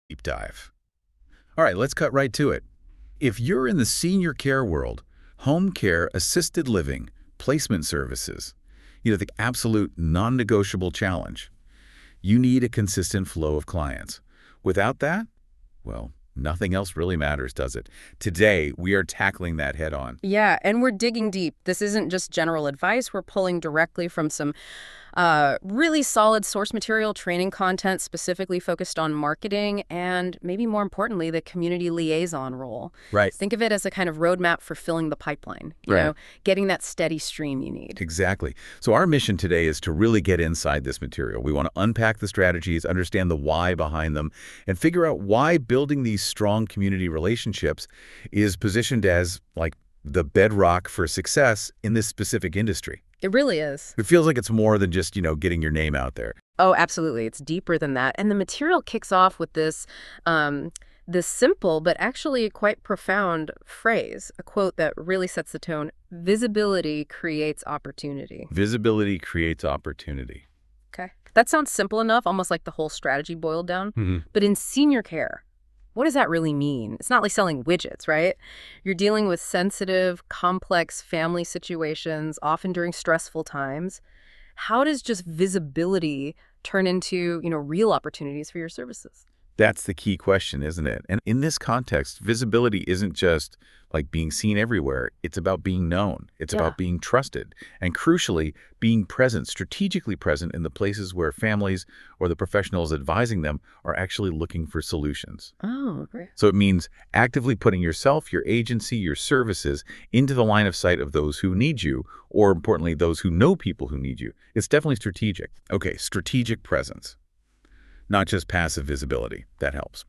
Deep dive. All right, let's cut right to it. If you're in the senior care world, home care, assisted living, placement services, the absolute non-negotiable challenge. You need a consistent flow of clients. Without that, well, nothing else really matters, does it? Today, we are tackling that head on. Yeah, and we're digging deep. This isn't just general advice. We're pulling directly from some really solid source material training content specifically focused on marketing and maybe more importantly, the community liaison role. Right. Think of it as a kind of roadmap for filling the pipeline, Right. getting that steady stream you need. Exactly. So our mission today is to really get inside this material. We want to unpack the strategies, understand the why behind them, and figure out why building these strong community relationships is positioned as, like, the bedrock for success in this specific industry. It really is. It feels like it's more than just, getting your name out there. Oh, absolutely. It's deeper than that. And the material kicks off with this simple but actually quite profound phrase, a quote that really sets the tone. Visibility creates opportunity. Visibility creates opportunity. Okay. That sounds simple enough, almost like the whole strategy boiled down. Mm-hmm. But in senior care, what does that really mean? It's not like selling widgets, right? You're dealing with sensitive, complex family situations, often during stressful times. How does just visibility turn into, real opportunities for your services? That's the key question, isn't it? And in this context, visibility isn't just like being seen everywhere. It's about being known. It's Yeah. about being trusted. And crucially, being present, strategically present in the places where families or the professionals advising them are actually looking for solutions. Oh, great. So it means actively putting yourself, your agency, your services into the line of sight of those who need you, or importantly, those who know people who need you. It's definitely strategic. Okay, strategic presence. Not just passive visibility. That helps.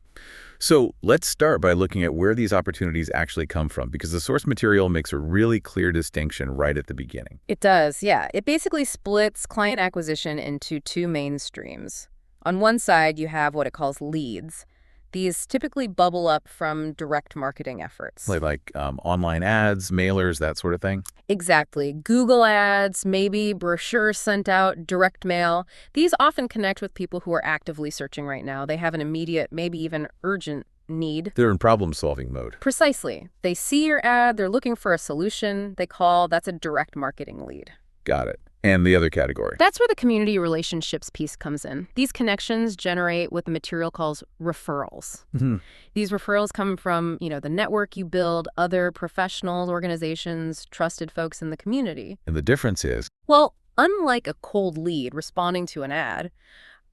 So let's start by looking at where these opportunities actually come from, because the source material makes a really clear distinction right at the beginning. It does, yeah. It basically splits client acquisition into two main streams. On one side, you have what it calls leads. These typically bubble up from direct marketing efforts. Like online ads, mailers, that sort of thing. Exactly. Google ads, maybe brochures sent out, direct mail. These often connect with people who are actively searching right now. They have an immediate, maybe even urgent need. They're in problem-solving mode. Precisely. They see your ad, they're looking for a solution, they call, that's a direct marketing lead. Got it. And the other category. That's where the community relationships piece comes in. These connections generate what the material calls referrals. Mhm. These referrals come from, the network you build, other professionals, organizations, trusted folks in the community. And the difference is, Well, unlike a cold lead responding to an ad,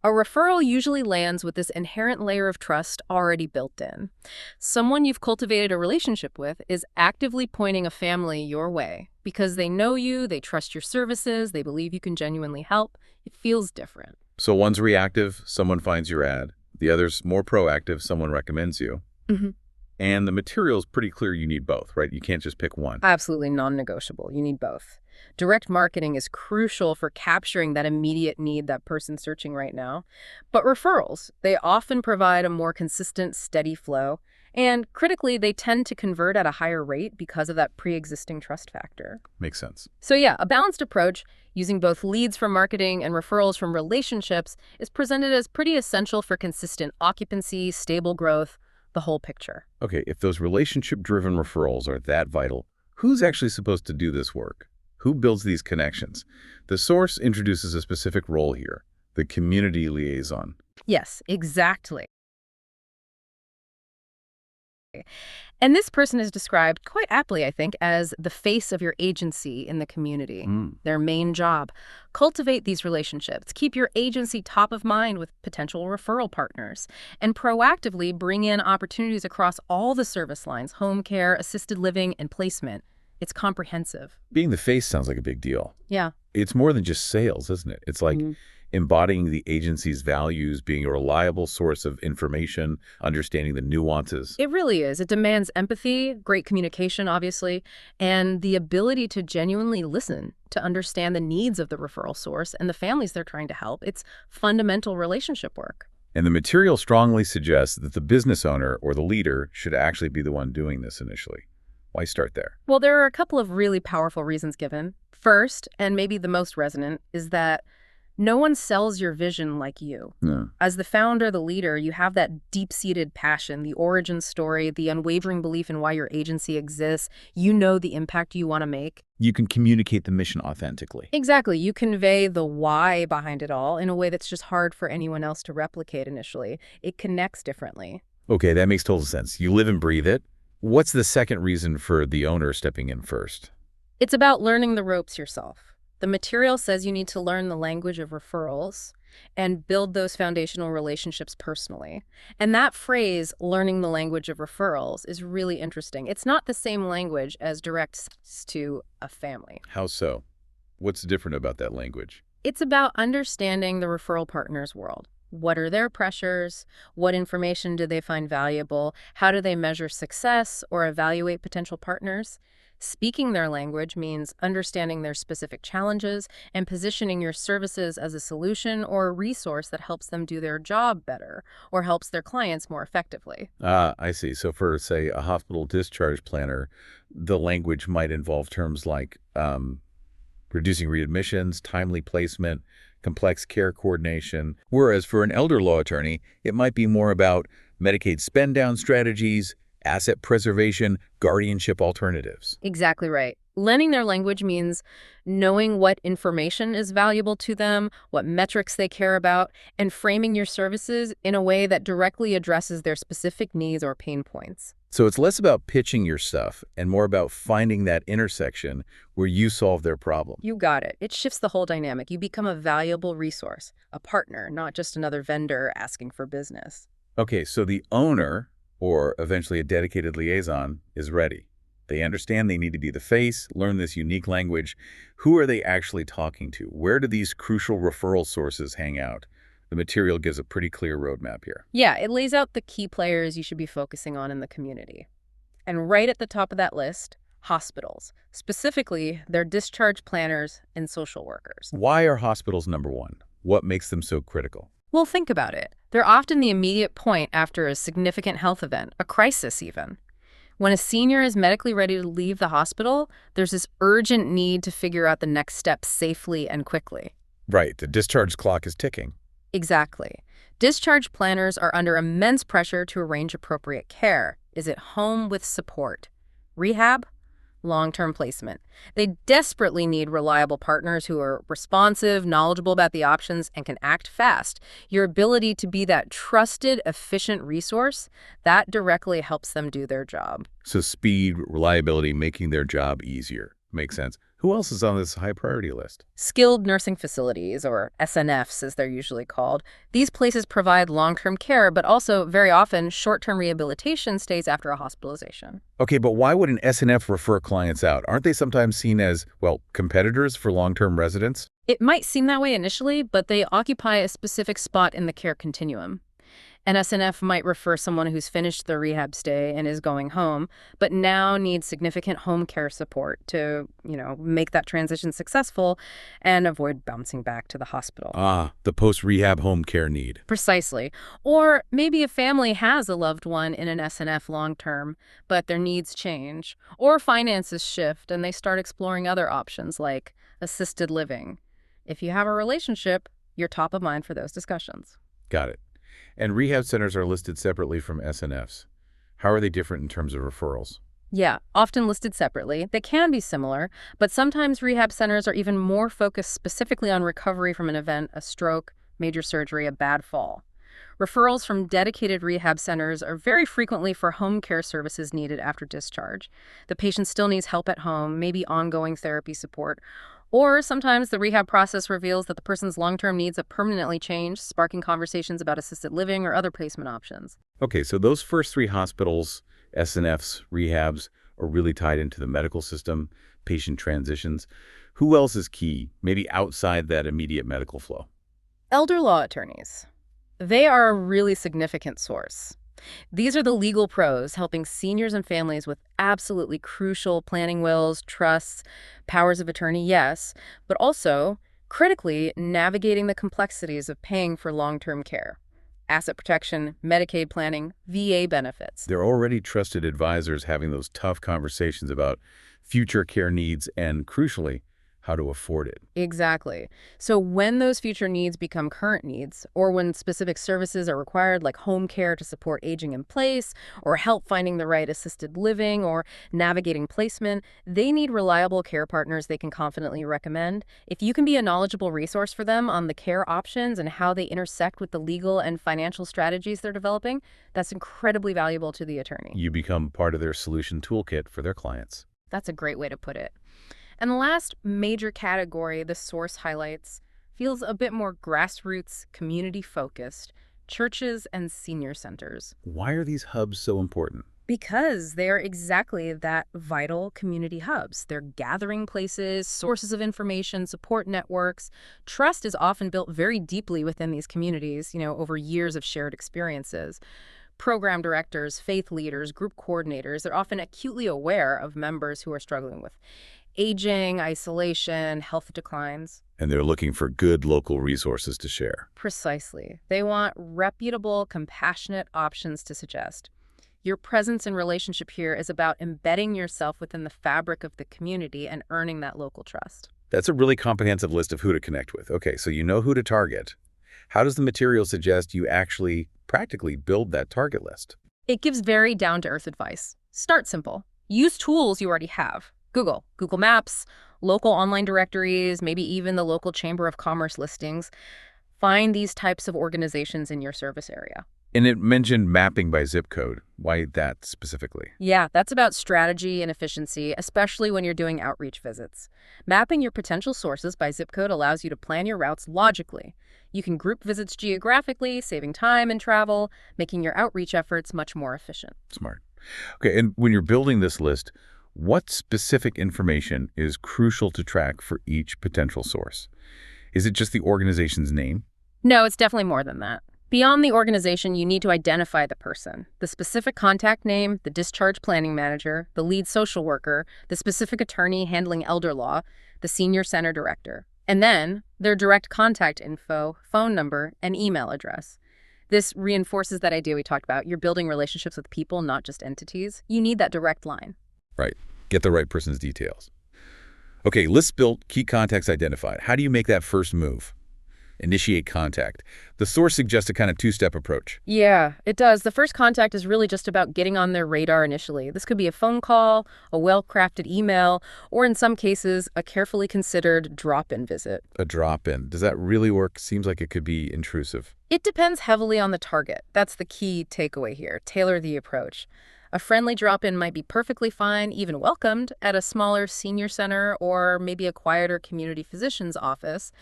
a referral usually lands with this inherent layer of trust already built in. Someone you've cultivated a relationship with is actively pointing a family your way because they know you, they trust your services, they believe you can genuinely help. It feels different. so one's reactive, someone finds your ad. The other's more proactive, someone recommends you. Mm-hmm. And the material's pretty clear you need both, right? You can't just pick one. Absolutely non-negotiable. You need both. Direct marketing is crucial for capturing that immediate need that person's searching right now. But referrals, they often provide a more consistent, steady flow. And critically, they tend to convert at a higher rate because of that pre-existing trust factor. Makes sense. So yeah, a balanced approach using both leads from marketing and referrals from relationships is presented as pretty essential for consistent occupancy, stable growth, the whole picture. Okay, if those relationship-driven referrals are that vital, who's actually supposed to do this work? Who builds these connections? The source introduces a specific role here, the community liaison. Yes, exactly. And this person is described quite aptly, I think, as the face of your agency in the community. Their main job. Cultivate these relationships. Keep your agency top of mind with potential referral partners. And proactively bring in opportunities across all the service lines, home care, assisted living, and placement. It's comprehensive. Being the face sounds like a big deal. Yeah. It's more than just sales, isn't it? It's like embodying the agency's values, being a reliable source of information, understanding the nuances. It really is. It demands empathy, great communication, obviously, and the ability to genuinely listen, to understand the needs of the referral source and the families they're trying to help. It's fundamental relationship work. And the material strongly suggests that the business owner or the leader should actually be the one doing this initially. Why start there? Well, there are a couple of really powerful reasons given. First, and maybe the most resonant, is that No one sells your vision like you. Yeah. As the founder, the leader, you have that deep-seated passion, the origin story, the unwavering belief in why your agency exists. You know the impact you want to make. You can communicate the mission authentically. Exactly. You convey the why behind it all in a way that's just hard for anyone else to replicate initially. It connects differently. Okay, that makes total sense. You live and breathe it. What's the second reason for the owner stepping in first? It's about learning the ropes yourself. The material says you need to learn the language of referrals and build those foundational relationships personally. And that phrase, learning the language of referrals, is really interesting. It's not the same language as direct sales to a family. How so? What's different about that language? It's about understanding the referral partner's world. What are their pressures? What information do they find valuable? How do they measure success or evaluate potential partners? Speaking their language means understanding their specific challenges and positioning your services as a solution or a resource that helps them do their job better or helps their clients more effectively. Ah, I see. So for, say, a hospital discharge planner, the language might involve terms like reducing readmissions, timely placement, complex care coordination. Whereas for an elder law attorney, it might be more about Medicaid spend-down strategies, asset preservation, guardianship alternatives. Exactly right. Learning their language means knowing what information is valuable to them, what metrics they care about, and framing your services in a way that directly addresses their specific needs or pain points. So it's less about pitching your stuff and more about finding that intersection where you solve their problem. You got it. It shifts the whole dynamic. You become a valuable resource, a partner, not just another vendor asking for business. Okay, so the owner, or eventually a dedicated liaison, is ready. They understand they need to be the face, learn this unique language. Who are they actually talking to? Where do these crucial referral sources hang out? The material gives a pretty clear roadmap here. Yeah, it lays out the key players you should be focusing on in the community. And right at the top of that list, hospitals, specifically their discharge planners and social workers. Why are hospitals number one? What makes them so critical? Well, think about it. They're often the immediate point after a significant health event, a crisis even. When a senior is medically ready to leave the hospital, there's this urgent need to figure out the next step safely and quickly. Right, the discharge clock is ticking. Exactly. Discharge planners are under immense pressure to arrange appropriate care. Is it home with support? Rehab? Long-term placement. They desperately need reliable partners who are responsive, knowledgeable about the options, and can act fast. Your ability to be that trusted, efficient resource, that directly helps them do their job. So speed, reliability, making their job easier. Makes sense. Who else is on this high priority list? Skilled nursing facilities, or SNFs as they're usually called. These places provide long-term care, but also very often short-term rehabilitation stays after a hospitalization. Okay, but why would an SNF refer clients out? Aren't they sometimes seen as, well, competitors for long-term residents? It might seem that way initially, but they occupy a specific spot in the care continuum. An SNF might refer someone who's finished their rehab stay and is going home, but now needs significant home care support to, make that transition successful and avoid bouncing back to the hospital. Ah, the post-rehab home care need. Precisely. Or maybe a family has a loved one in an SNF long-term, but their needs change. Or finances shift and they start exploring other options like assisted living. If you have a relationship, you're top of mind for those discussions. Got it. And rehab centers are listed separately from SNFs. How are they different in terms of referrals? Yeah, often listed separately. They can be similar, but sometimes rehab centers are even more focused specifically on recovery from an event, a stroke, major surgery, a bad fall. Referrals from dedicated rehab centers are very frequently for home care services needed after discharge. The patient still needs help at home, maybe ongoing therapy support, or sometimes the rehab process reveals that the person's long-term needs have permanently changed, sparking conversations about assisted living or other placement options. Okay, so those first three hospitals, SNFs, rehabs, are really tied into the medical system, patient transitions. Who else is key, maybe outside that immediate medical flow? Elder law attorneys. They are a really significant source. These are the legal pros helping seniors and families with absolutely crucial planning wills, trusts, powers of attorney, yes, but also, critically, navigating the complexities of paying for long-term care. Asset protection, Medicaid planning, VA benefits. They're already trusted advisors having those tough conversations about future care needs and, crucially, how to afford it. Exactly. So when those future needs become current needs, or when specific services are required, like home care to support aging in place, or help finding the right assisted living, or navigating placement, they need reliable care partners they can confidently recommend. If you can be a knowledgeable resource for them on the care options and how they intersect with the legal and financial strategies they're developing, that's incredibly valuable to the attorney. You become part of their solution toolkit for their clients. That's a great way to put it. And the last major category the source highlights feels a bit more grassroots, community-focused, churches and senior centers. Why are these hubs so important? Because they are exactly that vital community hubs. They're gathering places, sources of information, support networks. Trust is often built very deeply within these communities, over years of shared experiences. Program directors, faith leaders, group coordinators, they're often acutely aware of members who are struggling with aging, isolation, health declines. And they're looking for good local resources to share. Precisely. They want reputable, compassionate options to suggest. Your presence and relationship here is about embedding yourself within the fabric of the community and earning that local trust. That's a really comprehensive list of who to connect with. Okay, so you know who to target. How does the material suggest you actually practically build that target list? It gives very down-to-earth advice. Start simple. Use tools you already have. Google Maps, local online directories, maybe even the local Chamber of Commerce listings. Find these types of organizations in your service area. And it mentioned mapping by zip code. Why that specifically? Yeah, that's about strategy and efficiency, especially when you're doing outreach visits. Mapping your potential sources by zip code allows you to plan your routes logically. You can group visits geographically, saving time and travel, making your outreach efforts much more efficient. Smart. Okay, and when you're building this list, what specific information is crucial to track for each potential source? Is it just the organization's name? No, it's definitely more than that. Beyond the organization, you need to identify the person, the specific contact name, the discharge planning manager, the lead social worker, the specific attorney handling elder law, the senior center director, and then their direct contact info, phone number, and email address. This reinforces that idea we talked about. You're building relationships with people, not just entities. You need that direct line. Right. Get the right person's details. Okay, list built, key contacts identified. How do you make that first move? Initiate contact. The source suggests a kind of two-step approach. Yeah, it does. The first contact is really just about getting on their radar initially. This could be a phone call, a well-crafted email, or in some cases, a carefully considered drop-in visit. A drop-in. Does that really work? Seems like it could be intrusive. It depends heavily on the target. That's the key takeaway here. Tailor the approach. A friendly drop-in might be perfectly fine, even welcomed, at a smaller senior center or maybe a quieter community physician's office.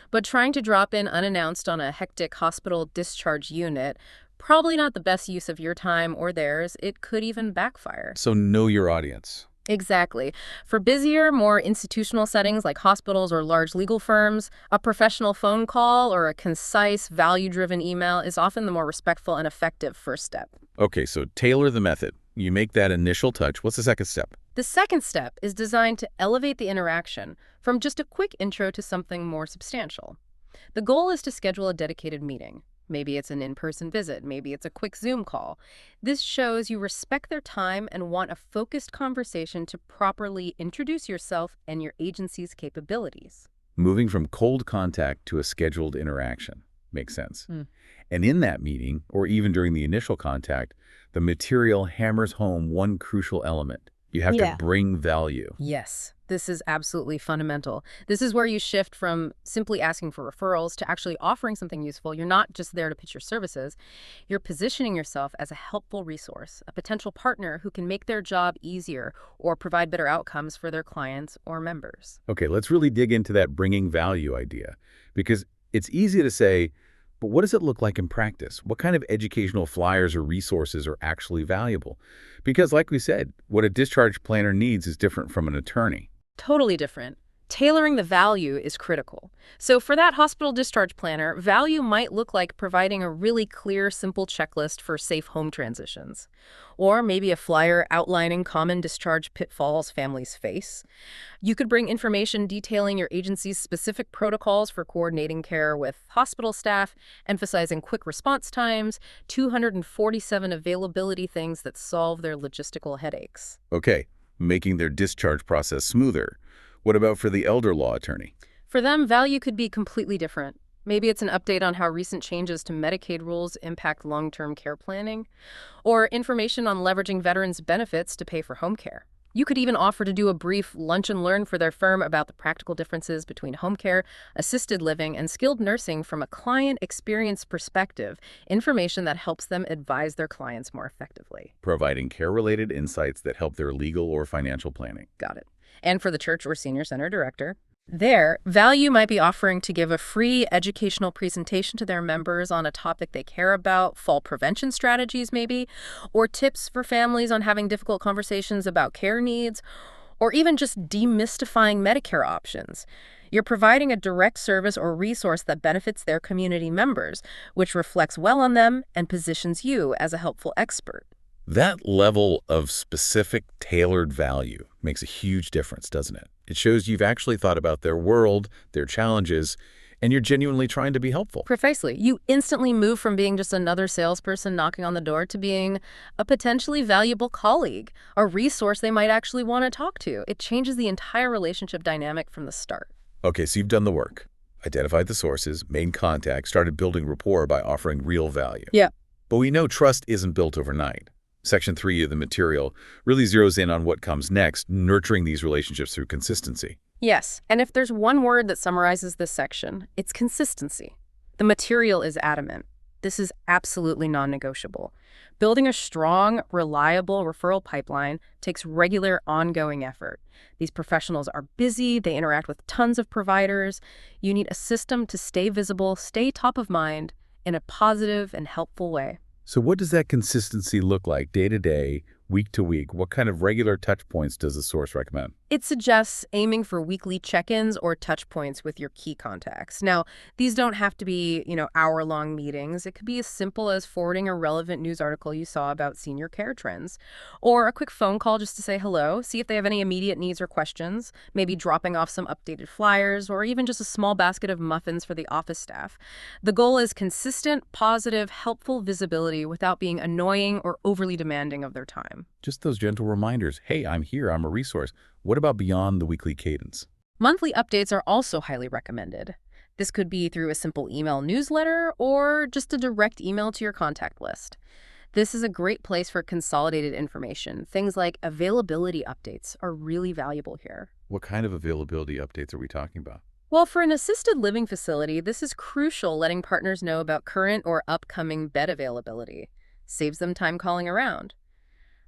But trying to drop in unannounced on a hectic hospital discharge unit, probably not the best use of your time or theirs. It could even backfire. So know your audience. Exactly. For busier, more institutional settings like hospitals or large legal firms, a professional phone call or a concise, value-driven email is often the more respectful and effective first step. Okay, so tailor the method. You make that initial touch. What's the second step? The second step is designed to elevate the interaction from just a quick intro to something more substantial. The goal is to schedule a dedicated meeting. Maybe it's an in-person visit. Maybe it's a quick Zoom call. This shows you respect their time and want a focused conversation to properly introduce yourself and your agency's capabilities. Moving from cold contact to a scheduled interaction. Makes sense. And in that meeting, or even during the initial contact, the material hammers home one crucial element. You have to bring value. Yes, this is absolutely fundamental. This is where you shift from simply asking for referrals to actually offering something useful. You're not just there to pitch your services. You're positioning yourself as a helpful resource, a potential partner who can make their job easier or provide better outcomes for their clients or members. Okay, let's really dig into that bringing value idea, because it's easy to say, but what does it look like in practice? What kind of educational flyers or resources are actually valuable? Because like we said, what a discharge planner needs is different from an attorney. Totally different. Tailoring the value is critical. So for that hospital discharge planner, value might look like providing a really clear, simple checklist for safe home transitions. Or maybe a flyer outlining common discharge pitfalls families face. You could bring information detailing your agency's specific protocols for coordinating care with hospital staff, emphasizing quick response times, 247 availability things that solve their logistical headaches. Okay, making their discharge process smoother. What about for the elder law attorney? For them, value could be completely different. Maybe it's an update on how recent changes to Medicaid rules impact long-term care planning, or information on leveraging veterans' benefits to pay for home care. You could even offer to do a brief lunch and learn for their firm about the practical differences between home care, assisted living, and skilled nursing from a client experience perspective, information that helps them advise their clients more effectively. Providing care-related insights that help their legal or financial planning. Got it. And for the church or senior center director, there, value might be offering to give a free educational presentation to their members on a topic they care about, fall prevention strategies maybe, or tips for families on having difficult conversations about care needs, or even just demystifying Medicare options. You're providing a direct service or resource that benefits their community members, which reflects well on them and positions you as a helpful expert. That level of specific, tailored value makes a huge difference, doesn't it? It shows you've actually thought about their world, their challenges, and you're genuinely trying to be helpful. Precisely. You instantly move from being just another salesperson knocking on the door to being a potentially valuable colleague, a resource they might actually want to talk to. It changes the entire relationship dynamic from the start. Okay, so you've done the work, identified the sources, made contact, started building rapport by offering real value. Yeah. But we know trust isn't built overnight. Section 3 of the material really zeroes in on what comes next, nurturing these relationships through consistency. Yes, and if there's one word that summarizes this section, it's consistency. The material is adamant. This is absolutely non-negotiable. Building a strong, reliable referral pipeline takes regular, ongoing effort. These professionals are busy, they interact with tons of providers. You need a system to stay visible, stay top of mind in a positive and helpful way. So what does that consistency look like day to day, week to week? What kind of regular touch points does the source recommend? It suggests aiming for weekly check-ins or touch points with your key contacts. Now, these don't have to be, hour-long meetings. It could be as simple as forwarding a relevant news article you saw about senior care trends, or a quick phone call just to say hello, see if they have any immediate needs or questions, maybe dropping off some updated flyers, or even just a small basket of muffins for the office staff. The goal is consistent, positive, helpful visibility without being annoying or overly demanding of their time. Just those gentle reminders. Hey, I'm here. I'm a resource. What about beyond the weekly cadence? Monthly updates are also highly recommended. This could be through a simple email newsletter or just a direct email to your contact list. This is a great place for consolidated information. Things like availability updates are really valuable here. What kind of availability updates are we talking about? Well, for an assisted living facility, this is crucial, letting partners know about current or upcoming bed availability. Saves them time calling around.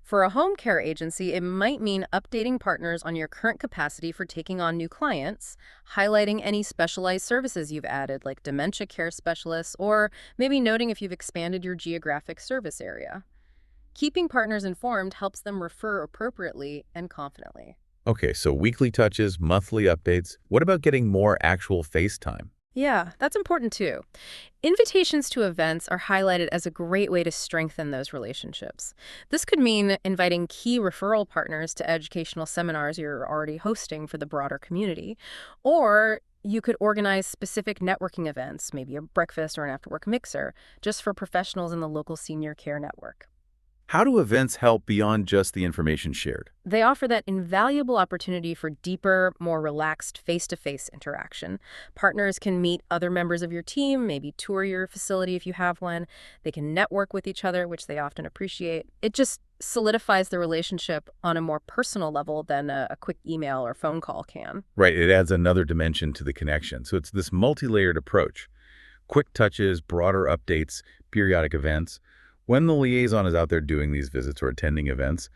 For a home care agency, it might mean updating partners on your current capacity for taking on new clients, highlighting any specialized services you've added, like dementia care specialists, or maybe noting if you've expanded your geographic service area. Keeping partners informed helps them refer appropriately and confidently. Okay, so weekly touches, monthly updates. What about getting more actual face time? Yeah, that's important too. Invitations to events are highlighted as a great way to strengthen those relationships. This could mean inviting key referral partners to educational seminars you're already hosting for the broader community, or you could organize specific networking events, maybe a breakfast or an after-work mixer, just for professionals in the local senior care network. How do events help beyond just the information shared? They offer that invaluable opportunity for deeper, more relaxed face-to-face interaction. Partners can meet other members of your team, maybe tour your facility if you have one. They can network with each other, which they often appreciate. It just solidifies the relationship on a more personal level than a quick email or phone call can. Right, it adds another dimension to the connection. So it's this multi-layered approach. Quick touches, broader updates, periodic events. When the liaison is out there doing these visits or attending events,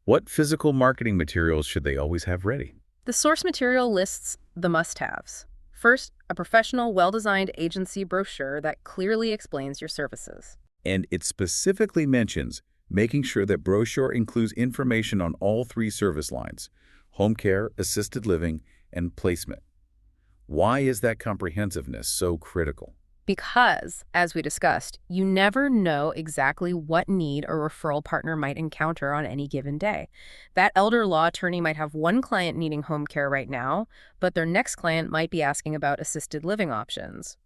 what physical marketing materials should they always have ready? The source material lists the must-haves. First, a professional, well-designed agency brochure that clearly explains your services. And it specifically mentions making sure that brochure includes information on all 3 service lines: home care, assisted living, and placement. Why is that comprehensiveness so critical? Because, as we discussed, you never know exactly what need a referral partner might encounter on any given day. That elder law attorney might have one client needing home care right now, but their next client might be asking about assisted living options.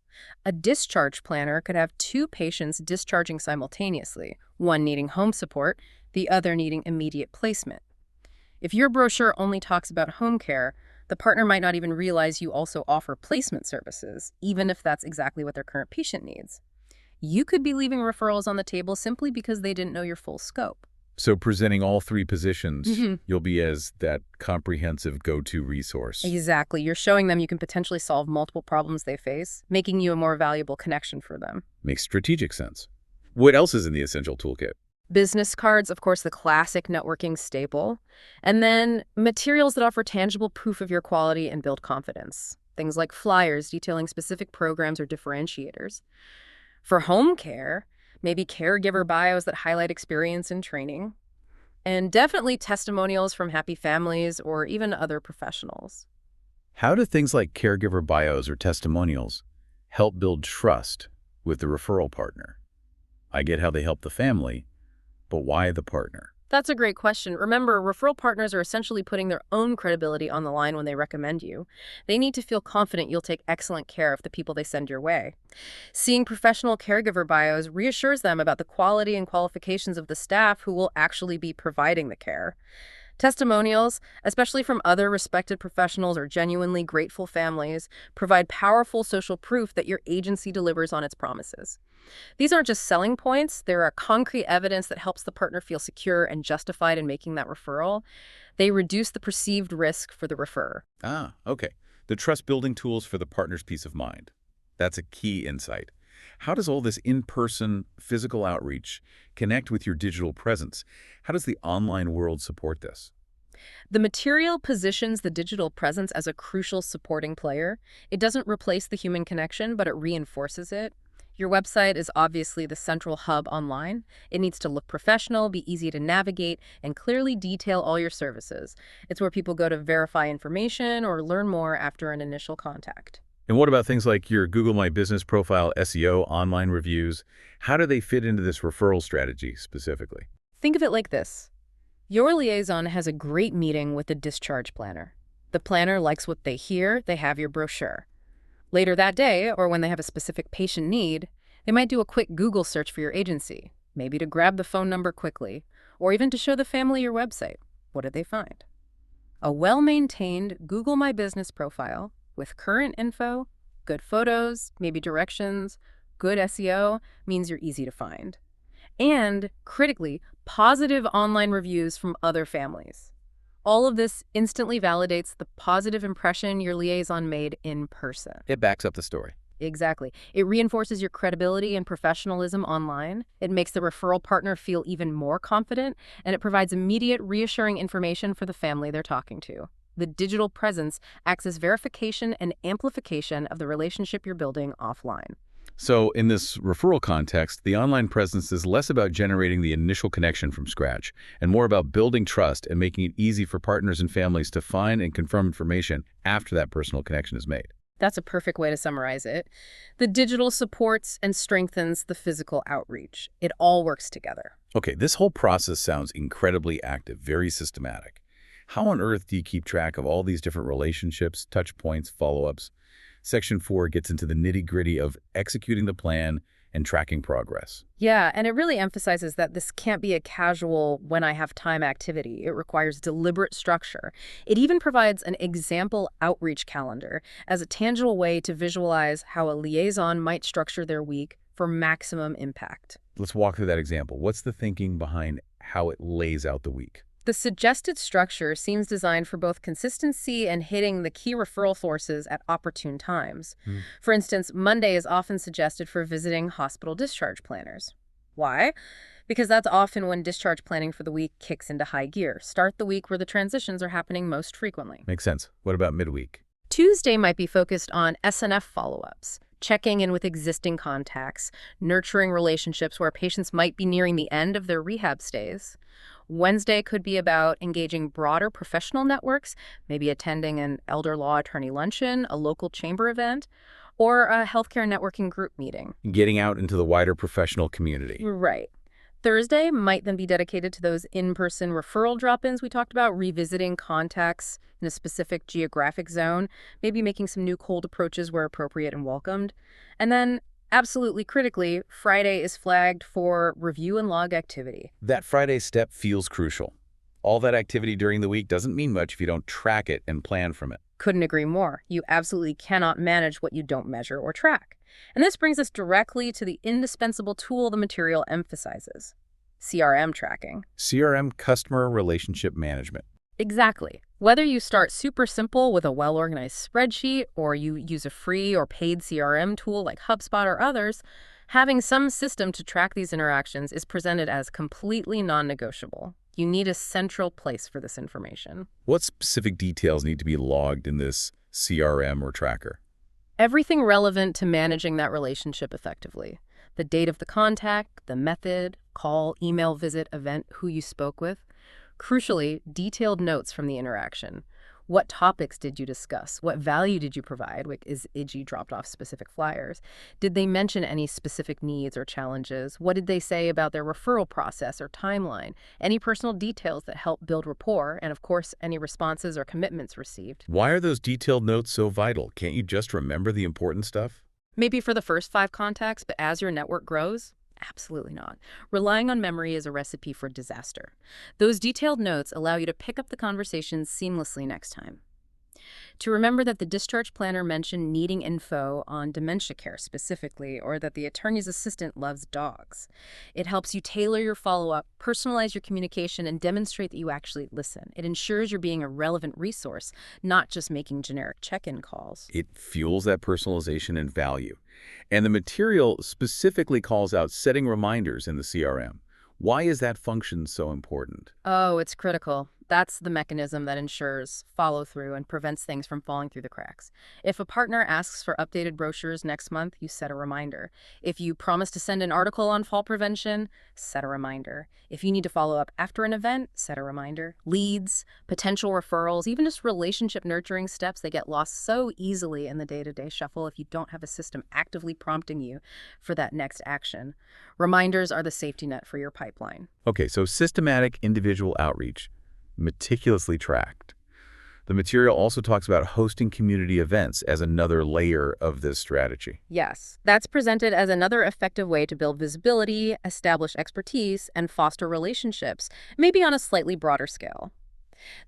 A discharge planner could have 2 patients discharging simultaneously, one needing home support, the other needing immediate placement. If your brochure only talks about home care, The partner might not even realize you also offer placement services, even if that's exactly what their current patient needs. You could be leaving referrals on the table simply because they didn't know your full scope. So presenting all three positions, Mhm. you'll be as that comprehensive go-to resource. Exactly. You're showing them you can potentially solve multiple problems they face, making you a more valuable connection for them. Makes strategic sense. What else is in the essential toolkit? Business cards, of course, the classic networking staple. And then materials that offer tangible proof of your quality and build confidence. Things like flyers detailing specific programs or differentiators. For home care, maybe caregiver bios that highlight experience and training. And definitely testimonials from happy families or even other professionals. How do things like caregiver bios or testimonials help build trust with the referral partner? I get how they help the family, but why the partner? That's a great question. Remember, referral partners are essentially putting their own credibility on the line when they recommend you. They need to feel confident you'll take excellent care of the people they send your way. Seeing professional caregiver bios reassures them about the quality and qualifications of the staff who will actually be providing the care. Testimonials, especially from other respected professionals or genuinely grateful families, provide powerful social proof that your agency delivers on its promises. These aren't just selling points, they're a concrete evidence that helps the partner feel secure and justified in making that referral. They reduce the perceived risk for the referrer. Ah, okay. The trust-building tools for the partner's peace of mind. That's a key insight. How does all this in-person physical outreach connect with your digital presence? How does the online world support this? The material positions the digital presence as a crucial supporting player. It doesn't replace the human connection, but it reinforces it. Your website is obviously the central hub online. It needs to look professional, be easy to navigate, and clearly detail all your services. It's where people go to verify information or learn more after an initial contact. And what about things like your Google My Business profile, SEO, online reviews? How do they fit into this referral strategy specifically? Think of it like this. Your liaison has a great meeting with the discharge planner. The planner likes what they hear, they have your brochure. Later that day, or when they have a specific patient need, they might do a quick Google search for your agency, maybe to grab the phone number quickly, or even to show the family your website. What did they find? A well-maintained Google My Business profile with current info, good photos, maybe directions, good SEO means you're easy to find. And, critically, positive online reviews from other families. All of this instantly validates the positive impression your liaison made in person. It backs up the story. Exactly. It reinforces your credibility and professionalism online. It makes the referral partner feel even more confident, and it provides immediate, reassuring information for the family they're talking to. The digital presence acts as verification and amplification of the relationship you're building offline. So in this referral context, the online presence is less about generating the initial connection from scratch and more about building trust and making it easy for partners and families to find and confirm information after that personal connection is made. That's a perfect way to summarize it. The digital supports and strengthens the physical outreach. It all works together. Okay, this whole process sounds incredibly active, very systematic. How on earth do you keep track of all these different relationships, touch points, follow-ups? Section 4 gets into the nitty-gritty of executing the plan and tracking progress. Yeah, and it really emphasizes that this can't be a casual when I have time activity. It requires deliberate structure. It even provides an example outreach calendar as a tangible way to visualize how a liaison might structure their week for maximum impact. Let's walk through that example. What's the thinking behind how it lays out the week? The suggested structure seems designed for both consistency and hitting the key referral sources at opportune times. For instance, Monday is often suggested for visiting hospital discharge planners. Why? Because that's often when discharge planning for the week kicks into high gear. Start the week where the transitions are happening most frequently. Makes sense. What about midweek? Tuesday might be focused on SNF follow-ups, checking in with existing contacts, nurturing relationships where patients might be nearing the end of their rehab stays. Wednesday could be about engaging broader professional networks, maybe attending an elder law attorney luncheon, a local chamber event, or a healthcare networking group meeting. Getting out into the wider professional community. Right. Thursday might then be dedicated to those in-person referral drop-ins we talked about, revisiting contacts in a specific geographic zone, maybe making some new cold approaches where appropriate and welcomed. And then, absolutely critically, Friday is flagged for review and log activity. That Friday step feels crucial. All that activity during the week doesn't mean much if you don't track it and plan from it. Couldn't agree more. You absolutely cannot manage what you don't measure or track. And this brings us directly to the indispensable tool the material emphasizes: CRM tracking. CRM, customer relationship management. Exactly. Whether you start super simple with a well-organized spreadsheet or you use a free or paid CRM tool like HubSpot or others, having some system to track these interactions is presented as completely non-negotiable. You need a central place for this information. What specific details need to be logged in this CRM or tracker? Everything relevant to managing that relationship effectively. The date of the contact, the method, call, email, visit, event, who you spoke with. Crucially, detailed notes from the interaction. What topics did you discuss? What value did you provide? E.g., dropped off specific flyers. Did they mention any specific needs or challenges? What did they say about their referral process or timeline? Any personal details that help build rapport, and of course, any responses or commitments received. Why are those detailed notes so vital? Can't you just remember the important stuff? Maybe for the first 5 contacts, but as your network grows, absolutely not. Relying on memory is a recipe for disaster. Those detailed notes allow you to pick up the conversation seamlessly next time. To remember that the discharge planner mentioned needing info on dementia care specifically, or that the attorney's assistant loves dogs. It helps you tailor your follow-up, personalize your communication, and demonstrate that you actually listen. It ensures you're being a relevant resource, not just making generic check-in calls. It fuels that personalization and value. And the material specifically calls out setting reminders in the CRM. Why is that function so important? Oh, it's critical. That's the mechanism that ensures follow-through and prevents things from falling through the cracks. If a partner asks for updated brochures next month, you set a reminder. If you promise to send an article on fall prevention, set a reminder. If you need to follow up after an event, set a reminder. Leads, potential referrals, even just relationship nurturing steps, they get lost so easily in the day-to-day shuffle if you don't have a system actively prompting you for that next action. Reminders are the safety net for your pipeline. Okay, so systematic individual outreach, meticulously tracked. The material also talks about hosting community events as another layer of this strategy. Yes, that's presented as another effective way to build visibility, establish expertise, and foster relationships, maybe on a slightly broader scale.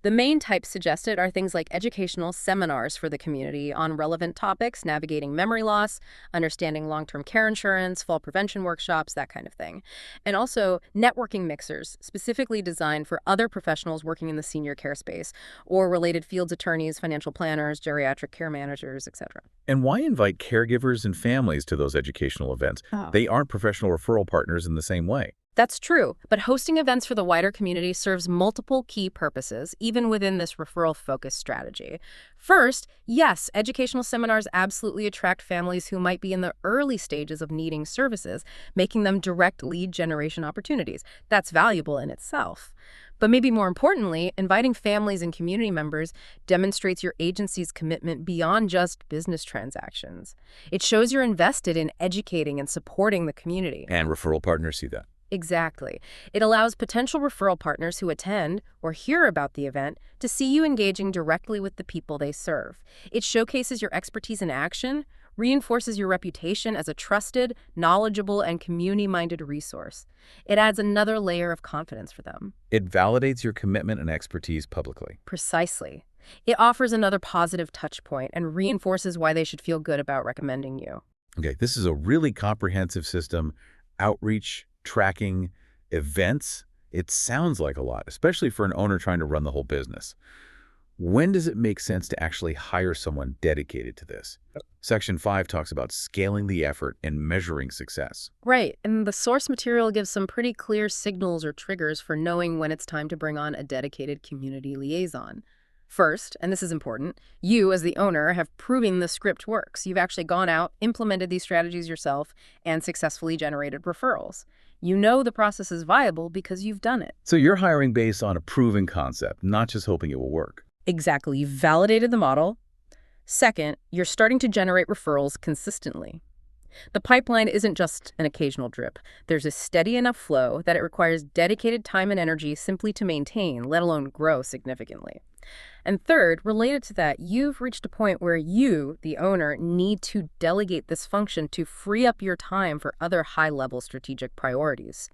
The main types suggested are things like educational seminars for the community on relevant topics, navigating memory loss, understanding long-term care insurance, fall prevention workshops, that kind of thing. And also networking mixers, specifically designed for other professionals working in the senior care space, or related fields attorneys, financial planners, geriatric care managers, etc. And why invite caregivers and families to those educational events? They aren't professional referral partners in the same way. That's true, but hosting events for the wider community serves multiple key purposes, even within this referral-focused strategy. First, yes, educational seminars absolutely attract families who might be in the early stages of needing services, making them direct lead generation opportunities. That's valuable in itself. But maybe more importantly, inviting families and community members demonstrates your agency's commitment beyond just business transactions. It shows you're invested in educating and supporting the community. And referral partners see that. Exactly. It allows potential referral partners who attend or hear about the event to see you engaging directly with the people they serve. It showcases your expertise in action, reinforces your reputation as a trusted, knowledgeable, and community-minded resource. It adds another layer of confidence for them. It validates your commitment and expertise publicly. Precisely. It offers another positive touch point and reinforces why they should feel good about recommending you. Okay, this is a really comprehensive system. Outreach, tracking, events. It sounds like a lot, especially for an owner trying to run the whole business. When does it make sense to actually hire someone dedicated to this? Section 5 talks about scaling the effort and measuring success. Right, and the source material gives some pretty clear signals or triggers for knowing when it's time to bring on a dedicated community liaison. First, and this is important, you as the owner have proven the script works. You've actually gone out, implemented these strategies yourself, and successfully generated referrals. You know the process is viable because you've done it. So you're hiring based on a proven concept, not just hoping it will work. Exactly. You've validated the model. Second, you're starting to generate referrals consistently. The pipeline isn't just an occasional drip. There's a steady enough flow that it requires dedicated time and energy simply to maintain, let alone grow significantly. And third, related to that, you've reached a point where you, the owner, need to delegate this function to free up your time for other high-level strategic priorities.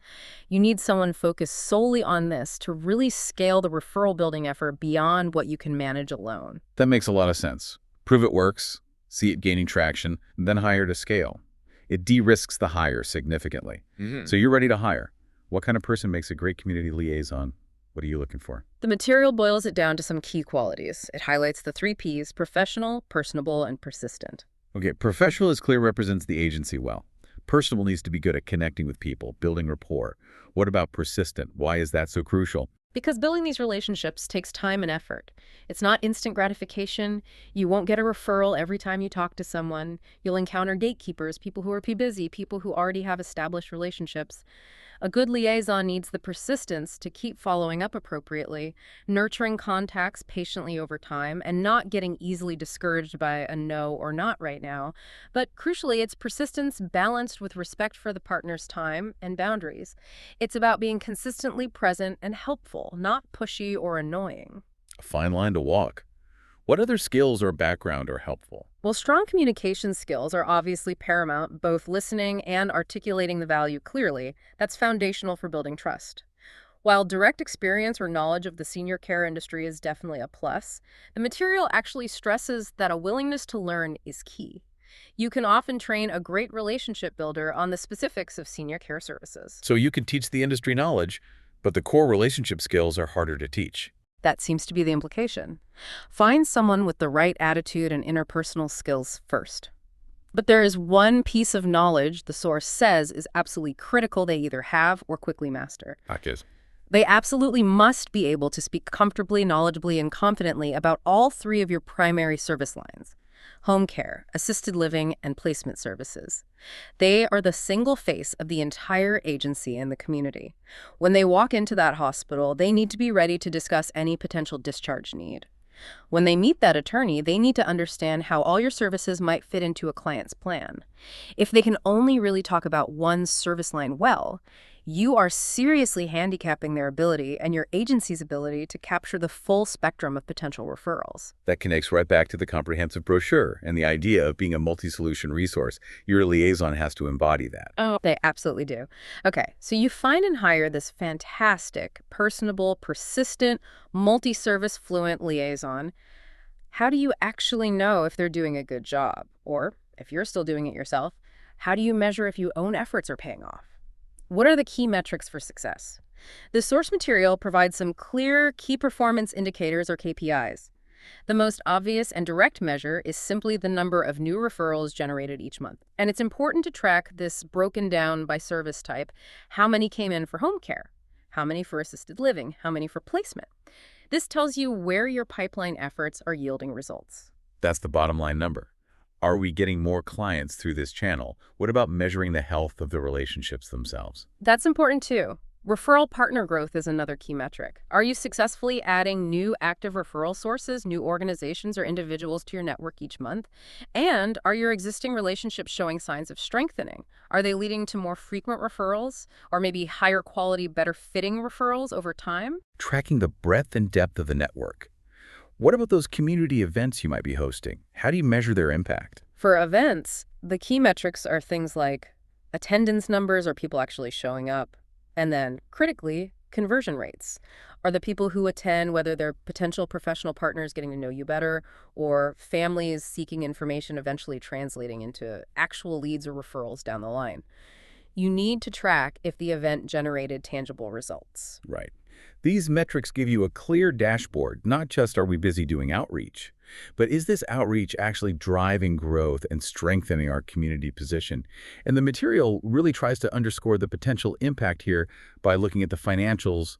You need someone focused solely on this to really scale the referral building effort beyond what you can manage alone. That makes a lot of sense. Prove it works, see it gaining traction, then hire to scale. It de-risks the hire significantly. So you're ready to hire. What kind of person makes a great community liaison? What are you looking for? The material boils it down to some key qualities. It highlights the 3 Ps: professional, personable, and persistent. Okay, professional is clear, represents the agency well. Personable needs to be good at connecting with people, building rapport. What about persistent? Why is that so crucial? Because building these relationships takes time and effort. It's not instant gratification. You won't get a referral every time you talk to someone. You'll encounter gatekeepers, people who are busy, people who already have established relationships. A good liaison needs the persistence to keep following up appropriately, nurturing contacts patiently over time, and not getting easily discouraged by a no or not right now. But crucially, it's persistence balanced with respect for the partner's time and boundaries. It's about being consistently present and helpful, not pushy or annoying. A fine line to walk. What other skills or background are helpful? Well, strong communication skills are obviously paramount, both listening and articulating the value clearly. That's foundational for building trust. While direct experience or knowledge of the senior care industry is definitely a plus, the material actually stresses that a willingness to learn is key. You can often train a great relationship builder on the specifics of senior care services. So you can teach the industry knowledge, but the core relationship skills are harder to teach. That seems to be the implication. Find someone with the right attitude and interpersonal skills first. But there is one piece of knowledge the source says is absolutely critical they either have or quickly master. Akis. They absolutely must be able to speak comfortably, knowledgeably, and confidently about all 3 of your primary service lines: home care, assisted living, and placement services. They are the single face of the entire agency and the community. When they walk into that hospital, they need to be ready to discuss any potential discharge need. When they meet that attorney, they need to understand how all your services might fit into a client's plan. If they can only really talk about one service line well, you are seriously handicapping their ability and your agency's ability to capture the full spectrum of potential referrals. That connects right back to the comprehensive brochure and the idea of being a multi-solution resource. Your liaison has to embody that. Oh, they absolutely do. Okay, so you find and hire this fantastic, personable, persistent, multi-service fluent liaison. How do you actually know if they're doing a good job? Or, if you're still doing it yourself, how do you measure if your own efforts are paying off? What are the key metrics for success? The source material provides some clear key performance indicators or KPIs. The most obvious and direct measure is simply the number of new referrals generated each month. And it's important to track this broken down by service type. How many came in for home care? How many for assisted living? How many for placement? This tells you where your pipeline efforts are yielding results. That's the bottom line number. Are we getting more clients through this channel? What about measuring the health of the relationships themselves? That's important too. Referral partner growth is another key metric. Are you successfully adding new active referral sources, new organizations or individuals to your network each month? And are your existing relationships showing signs of strengthening? Are they leading to more frequent referrals or maybe higher quality, better fitting referrals over time? Tracking the breadth and depth of the network. What about those community events you might be hosting? How do you measure their impact? For events, the key metrics are things like attendance numbers, or people actually showing up, and then, critically, conversion rates. Are the people who attend, whether they're potential professional partners getting to know you better, or families seeking information eventually translating into actual leads or referrals down the line? You need to track if the event generated tangible results. Right. These metrics give you a clear dashboard. Not just are we busy doing outreach, but is this outreach actually driving growth and strengthening our community position? And the material really tries to underscore the potential impact here by looking at the financials,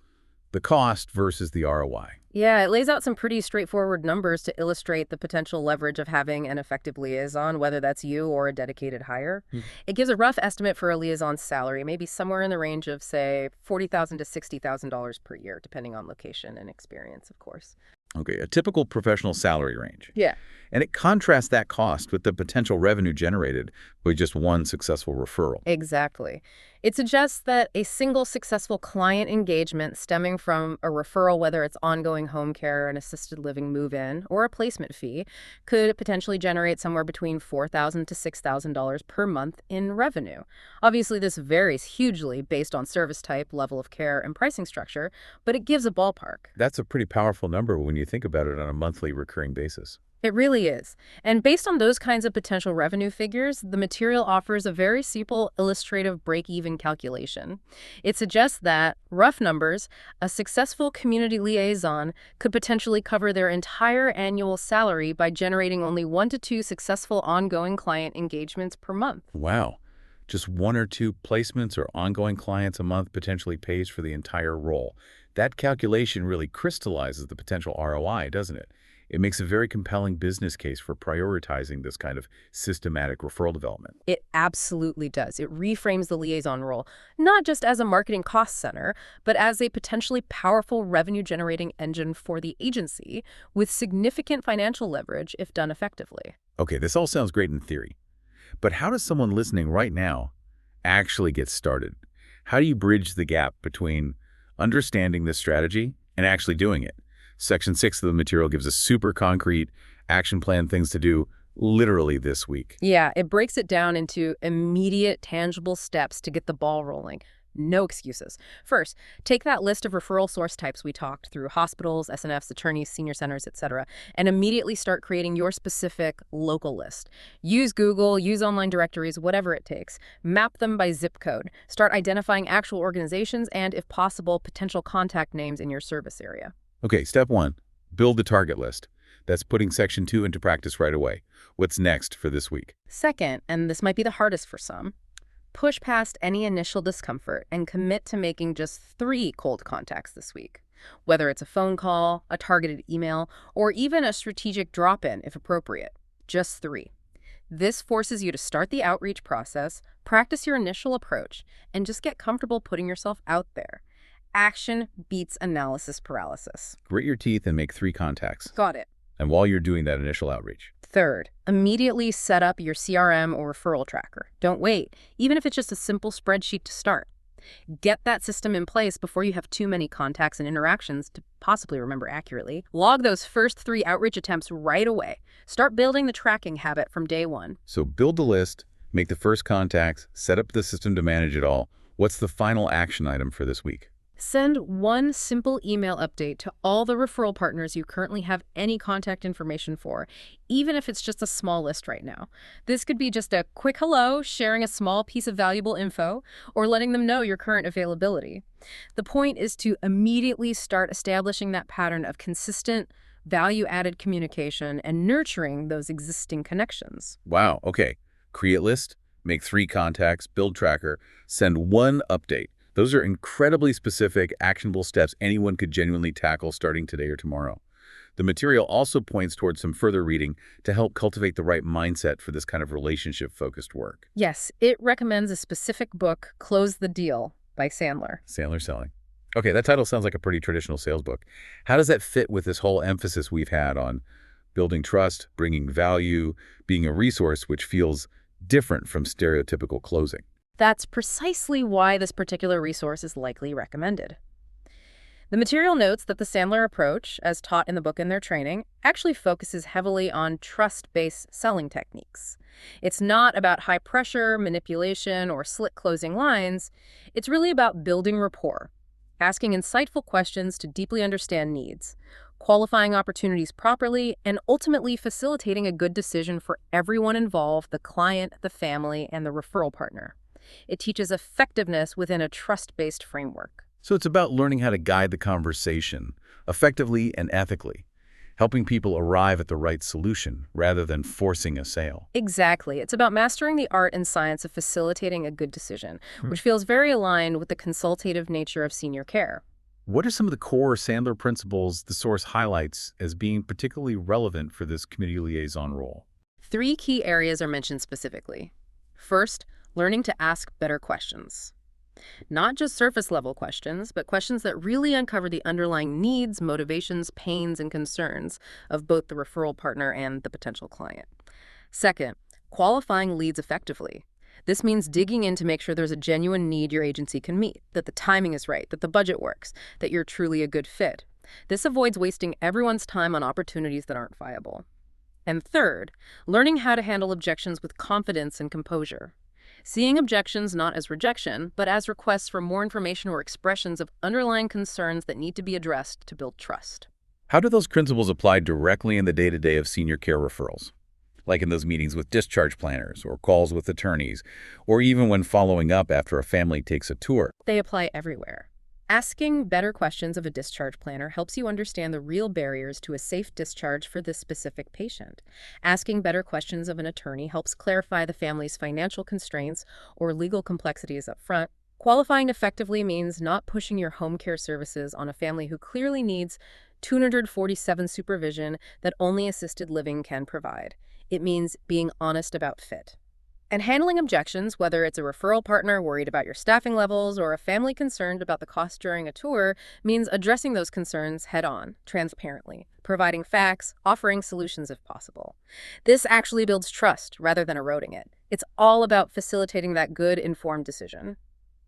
the cost versus the ROI. Yeah, it lays out some pretty straightforward numbers to illustrate the potential leverage of having an effective liaison, whether that's you or a dedicated hire. It gives a rough estimate for a liaison's salary, maybe somewhere in the range of, say, $40,000 to $60,000 per year, depending on location and experience, of course. Okay, a typical professional salary range. Yeah. And it contrasts that cost with the potential revenue generated with just one successful referral. Exactly. It suggests that a single successful client engagement stemming from a referral, whether it's ongoing home care, an assisted living move-in, or a placement fee, could potentially generate somewhere between $4,000 to $6,000 per month in revenue. Obviously, this varies hugely based on service type, level of care, and pricing structure, but it gives a ballpark. That's a pretty powerful number when you think about it on a monthly recurring basis. It really is. And based on those kinds of potential revenue figures, the material offers a very simple illustrative break-even calculation. It suggests that, rough numbers, a successful community liaison could potentially cover their entire annual salary by generating only 1 to 2 successful ongoing client engagements per month. Wow. Just 1 or 2 placements or ongoing clients a month potentially pays for the entire role. That calculation really crystallizes the potential ROI, doesn't it? It makes a very compelling business case for prioritizing this kind of systematic referral development. It absolutely does. It reframes the liaison role, not just as a marketing cost center, but as a potentially powerful revenue-generating engine for the agency with significant financial leverage if done effectively. Okay, this all sounds great in theory, but how does someone listening right now actually get started? How do you bridge the gap between understanding this strategy and actually doing it? Section 6 of the material gives a super concrete action plan, things to do literally this week. Yeah, it breaks it down into immediate, tangible steps to get the ball rolling. No excuses. First, take that list of referral source types we talked through: hospitals, SNFs, attorneys, senior centers, etc., and immediately start creating your specific local list. Use Google, use online directories, whatever it takes. Map them by zip code. Start identifying actual organizations and, if possible, potential contact names in your service area. Okay, step 1, build the target list. That's putting section 2 into practice right away. What's next for this week? Second, and this might be the hardest for some, push past any initial discomfort and commit to making just 3 cold contacts this week. Whether it's a phone call, a targeted email, or even a strategic drop-in if appropriate. Just 3. This forces you to start the outreach process, practice your initial approach, and just get comfortable putting yourself out there. Action beats analysis paralysis. Grit your teeth and make 3 contacts. Got it. And while you're doing that initial outreach. Third, immediately set up your CRM or referral tracker. Don't wait, even if it's just a simple spreadsheet to start. Get that system in place before you have too many contacts and interactions to possibly remember accurately. Log those first 3 outreach attempts right away. Start building the tracking habit from day 1. So build the list, make the first contacts, set up the system to manage it all. What's the final action item for this week? Send 1 simple email update to all the referral partners you currently have any contact information for, even if it's just a small list right now. This could be just a quick hello, sharing a small piece of valuable info, or letting them know your current availability. The point is to immediately start establishing that pattern of consistent, value-added communication and nurturing those existing connections. Wow, okay. Create list, make 3 contacts, build tracker, send 1 update. Those are incredibly specific, actionable steps anyone could genuinely tackle starting today or tomorrow. The material also points towards some further reading to help cultivate the right mindset for this kind of relationship-focused work. Yes, it recommends a specific book, Close the Deal, by Sandler. Sandler selling. Okay, that title sounds like a pretty traditional sales book. How does that fit with this whole emphasis we've had on building trust, bringing value, being a resource, which feels different from stereotypical closing? That's precisely why this particular resource is likely recommended. The material notes that the Sandler approach, as taught in the book and their training, actually focuses heavily on trust-based selling techniques. It's not about high pressure, manipulation, or slick closing lines. It's really about building rapport, asking insightful questions to deeply understand needs, qualifying opportunities properly, and ultimately facilitating a good decision for everyone involved: the client, the family, and the referral partner. It teaches effectiveness within a trust-based framework. So it's about learning how to guide the conversation effectively and ethically, helping people arrive at the right solution rather than forcing a sale. Exactly. It's about mastering the art and science of facilitating a good decision, which feels very aligned with the consultative nature of senior care. What are some of the core Sandler principles the source highlights as being particularly relevant for this community liaison role? 3 key areas are mentioned specifically. First, learning to ask better questions. Not just surface-level questions, but questions that really uncover the underlying needs, motivations, pains, and concerns of both the referral partner and the potential client. Second, qualifying leads effectively. This means digging in to make sure there's a genuine need your agency can meet, that the timing is right, that the budget works, that you're truly a good fit. This avoids wasting everyone's time on opportunities that aren't viable. And third, learning how to handle objections with confidence and composure. Seeing objections not as rejection, but as requests for more information or expressions of underlying concerns that need to be addressed to build trust. How do those principles apply directly in the day-to-day of senior care referrals? Like in those meetings with discharge planners or calls with attorneys, or even when following up after a family takes a tour. They apply everywhere. Asking better questions of a discharge planner helps you understand the real barriers to a safe discharge for this specific patient. Asking better questions of an attorney helps clarify the family's financial constraints or legal complexities up front. Qualifying effectively means not pushing your home care services on a family who clearly needs 247 supervision that only assisted living can provide. It means being honest about fit. And handling objections, whether it's a referral partner worried about your staffing levels or a family concerned about the cost during a tour, means addressing those concerns head-on, transparently, providing facts, offering solutions if possible. This actually builds trust rather than eroding it. It's all about facilitating that good, informed decision.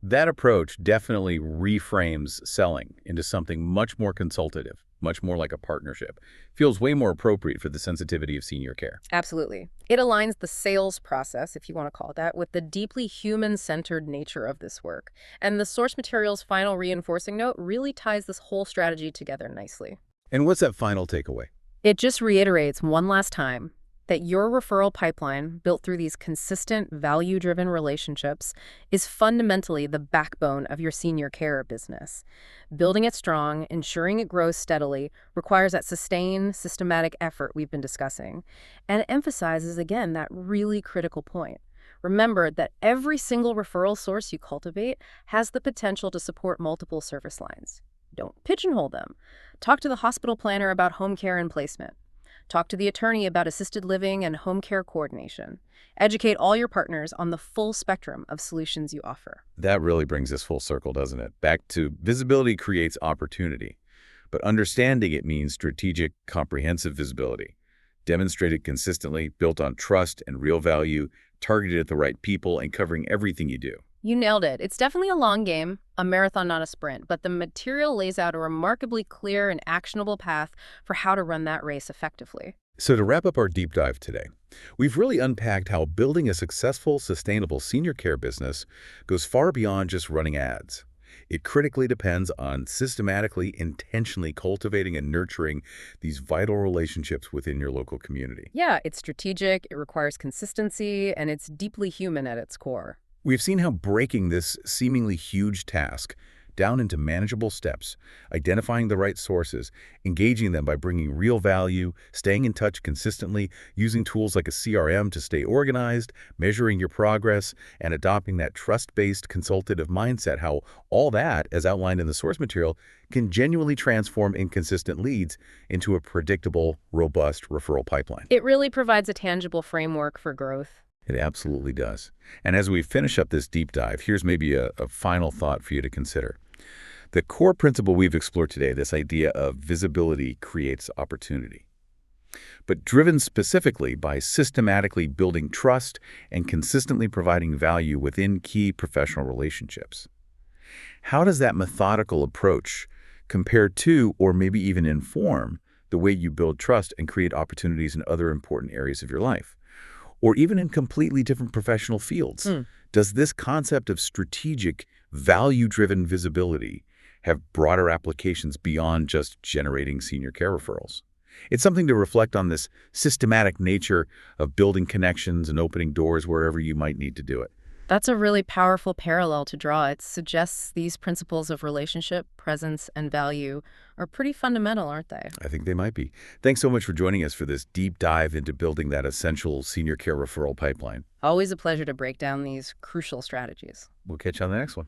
That approach definitely reframes selling into something much more consultative, much more like a partnership. Feels way more appropriate for the sensitivity of senior care. Absolutely. It aligns the sales process, if you want to call it that, with the deeply human-centered nature of this work. And the source material's final reinforcing note really ties this whole strategy together nicely. And what's that final takeaway? It just reiterates one last time that your referral pipeline, built through these consistent, value-driven relationships, is fundamentally the backbone of your senior care business. Building it strong, ensuring it grows steadily, requires that sustained, systematic effort we've been discussing. And it emphasizes, again, that really critical point. Remember that every single referral source you cultivate has the potential to support multiple service lines. Don't pigeonhole them. Talk to the hospital planner about home care and placement. Talk to the attorney about assisted living and home care coordination. Educate all your partners on the full spectrum of solutions you offer. That really brings us full circle, doesn't it? Back to visibility creates opportunity, but understanding it means strategic, comprehensive visibility, demonstrated consistently, built on trust and real value, targeted at the right people, and covering everything you do. You nailed it. It's definitely a long game, a marathon, not a sprint, but the material lays out a remarkably clear and actionable path for how to run that race effectively. So to wrap up our deep dive today, we've really unpacked how building a successful, sustainable senior care business goes far beyond just running ads. It critically depends on systematically, intentionally cultivating and nurturing these vital relationships within your local community. Yeah, it's strategic, it requires consistency, and it's deeply human at its core. We've seen how breaking this seemingly huge task down into manageable steps, identifying the right sources, engaging them by bringing real value, staying in touch consistently, using tools like a CRM to stay organized, measuring your progress, and adopting that trust-based consultative mindset, how all that, as outlined in the source material, can genuinely transform inconsistent leads into a predictable, robust referral pipeline. It really provides a tangible framework for growth. It absolutely does. And as we finish up this deep dive, here's maybe a final thought for you to consider. The core principle we've explored today, this idea of visibility creates opportunity, but driven specifically by systematically building trust and consistently providing value within key professional relationships. How does that methodical approach compare to, or maybe even inform, the way you build trust and create opportunities in other important areas of your life? Or even in completely different professional fields? Does this concept of strategic, value-driven visibility have broader applications beyond just generating senior care referrals? It's something to reflect on, this systematic nature of building connections and opening doors wherever you might need to do it. That's a really powerful parallel to draw. It suggests these principles of relationship, presence, and value are pretty fundamental, aren't they? I think they might be. Thanks so much for joining us for this deep dive into building that essential senior care referral pipeline. Always a pleasure to break down these crucial strategies. We'll catch you on the next one.